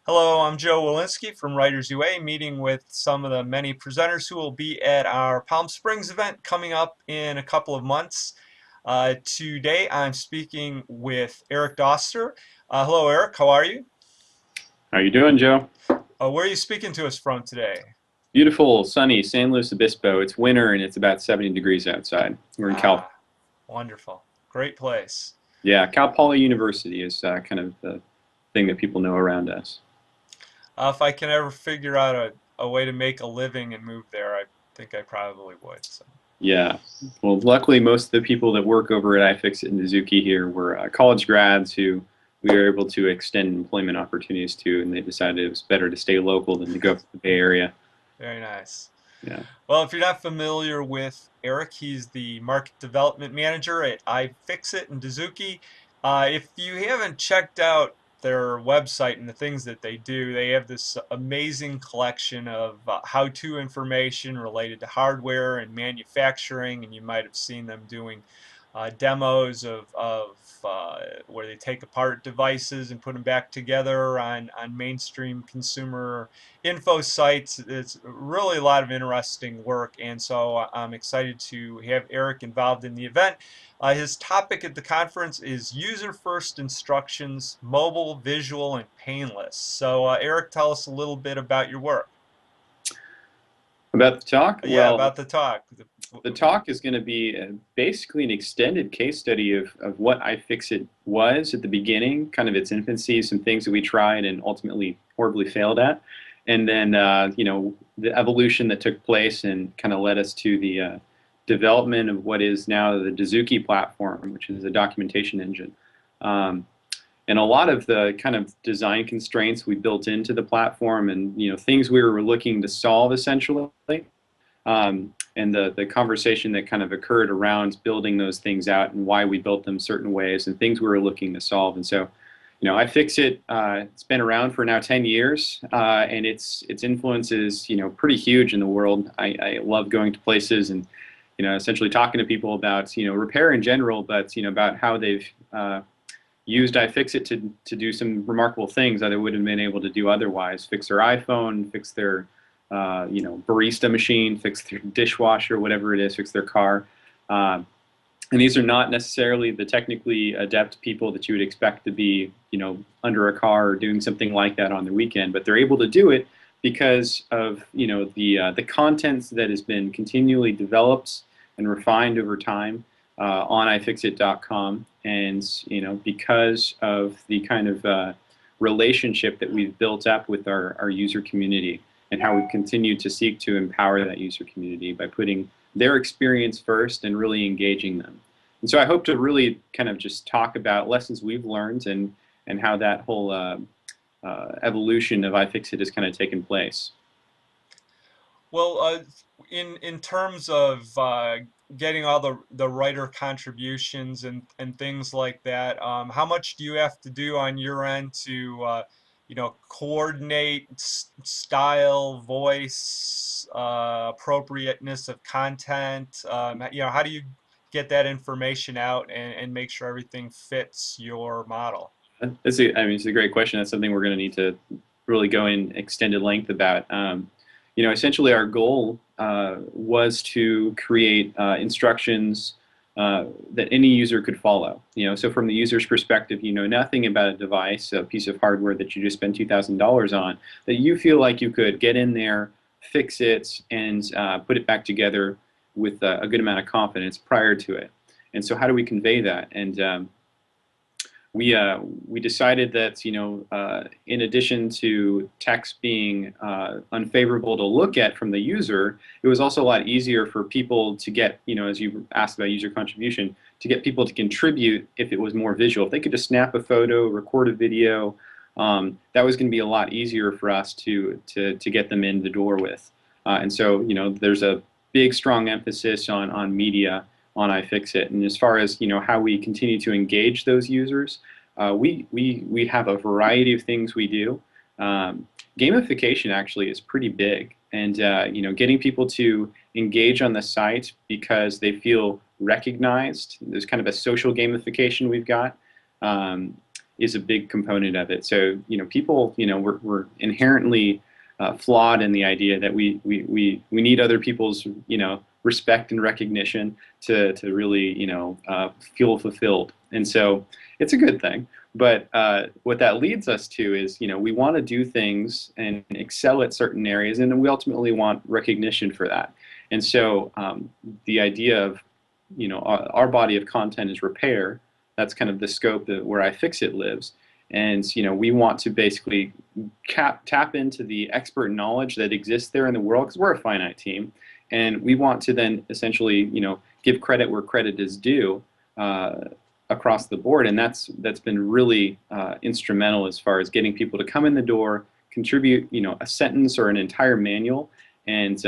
Hello, I'm Joe Walensky from WritersUA, meeting with some of the many presenters who will be at our Palm Springs event coming up in a couple of months. Today I'm speaking with Eric Doster. Hello, Eric. How are you? How you doing, Joe? Where are you speaking to us from today? Beautiful, sunny San Luis Obispo. It's winter and it's about 70 degrees outside. We're in California. Ah, wonderful. Great place. Yeah, Cal Poly University is kind of the thing that people know around us. If I can ever figure out a way to make a living and move there, I think I probably would. So. Yeah. Well, luckily, most of the people that work over at iFixit and Mizuki here were college grads who we were able to extend employment opportunities to, and they decided it was better to stay local than to go up to the Bay Area. Very nice. Yeah. Well, if you're not familiar with Eric, he's the market development manager at iFixit and Dazuki. If you haven't checked out their website and the things that they do, they have this amazing collection of how-to information related to hardware and manufacturing, and you might have seen them doing demos of where they take apart devices and put them back together on mainstream consumer info sites. It's really a lot of interesting work, and so I'm excited to have Eric involved in the event. His topic at the conference is user first instructions, mobile, visual, and painless. So, Eric, tell us a little bit about your work. About the talk? Yeah, Well, about the talk. the talk is going to be basically an extended case study of what iFixit was at the beginning, kind of its infancy, some things that we tried and ultimately horribly failed at, and then the evolution that took place and kind of led us to the development of what is now the Dazuki platform, which is a documentation engine. Um, and a lot of the kind of design constraints we built into the platform and things we were looking to solve essentially, and the conversation that kind of occurred around building those things out and why we built them certain ways and things we were looking to solve. And so, iFixit, it's been around for now 10 years, and its influence is pretty huge in the world. I love going to places and essentially talking to people about repair in general, but about how they've used iFixit to do some remarkable things that they wouldn't have been able to do otherwise. Fix their iPhone, fix their barista machine, fix their dishwasher, whatever it is, fix their car. And these are not necessarily the technically adept people that you would expect to be, under a car or doing something like that on the weekend, but they're able to do it because of, the content that has been continually developed and refined over time on ifixit.com, and because of the kind of relationship that we've built up with our user community, and how we continue to seek to empower that user community by putting their experience first and really engaging them. And so I hope to really kind of just talk about lessons we've learned and how that whole evolution of iFixit has kind of taken place. Well, in terms of getting all the writer contributions and things like that, how much do you have to do on your end to coordinate style, voice, appropriateness of content? How do you get that information out and make sure everything fits your model? It's a great question. That's something we're going to need to really go in extended length about. Essentially our goal was to create instructions that any user could follow. So from the user's perspective, you know nothing about a device, a piece of hardware that you just spent $2,000 on, that you feel like you could get in there, fix it, and put it back together with a good amount of confidence prior to it. And so how do we convey that? And we decided that in addition to text being unfavorable to look at from the user, it was also a lot easier for people to get, as you asked about user contribution, to get people to contribute if it was more visual. If they could just snap a photo, record a video, that was going to be a lot easier for us to get them in the door with. And so there's a big strong emphasis on media on iFixit. And as far as how we continue to engage those users, we have a variety of things we do. Gamification actually is pretty big, and getting people to engage on the site because they feel recognized. There's kind of a social gamification we've got. is a big component of it. So, people, we're inherently flawed in the idea that we need other people's, respect and recognition to really, feel fulfilled. And so it's a good thing. But what that leads us to is, we want to do things and excel at certain areas, and we ultimately want recognition for that. And so the idea of, our body of content is repair. That's kind of the scope where iFixit lives. And we want to basically tap into the expert knowledge that exists there in the world, because we're a finite team, and we want to then essentially give credit where credit is due across the board. And that's been really instrumental as far as getting people to come in the door, contribute a sentence or an entire manual, and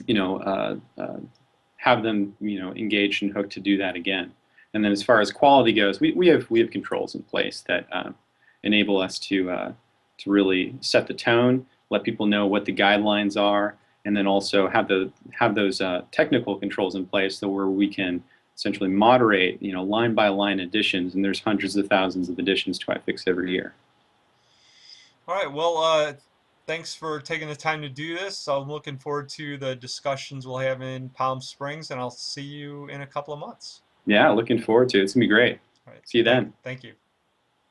you know, have them engaged and hooked to do that again. And then as far as quality goes, we have controls in place that enable us to really set the tone, let people know what the guidelines are, and then also have those technical controls in place so where we can essentially moderate line by line additions. And there's hundreds of thousands of additions to iFix every year. All right. Well, thanks for taking the time to do this. I'm looking forward to the discussions we'll have in Palm Springs, and I'll see you in a couple of months. Yeah, looking forward to it. It's gonna be great. All right. See you then. Thank you.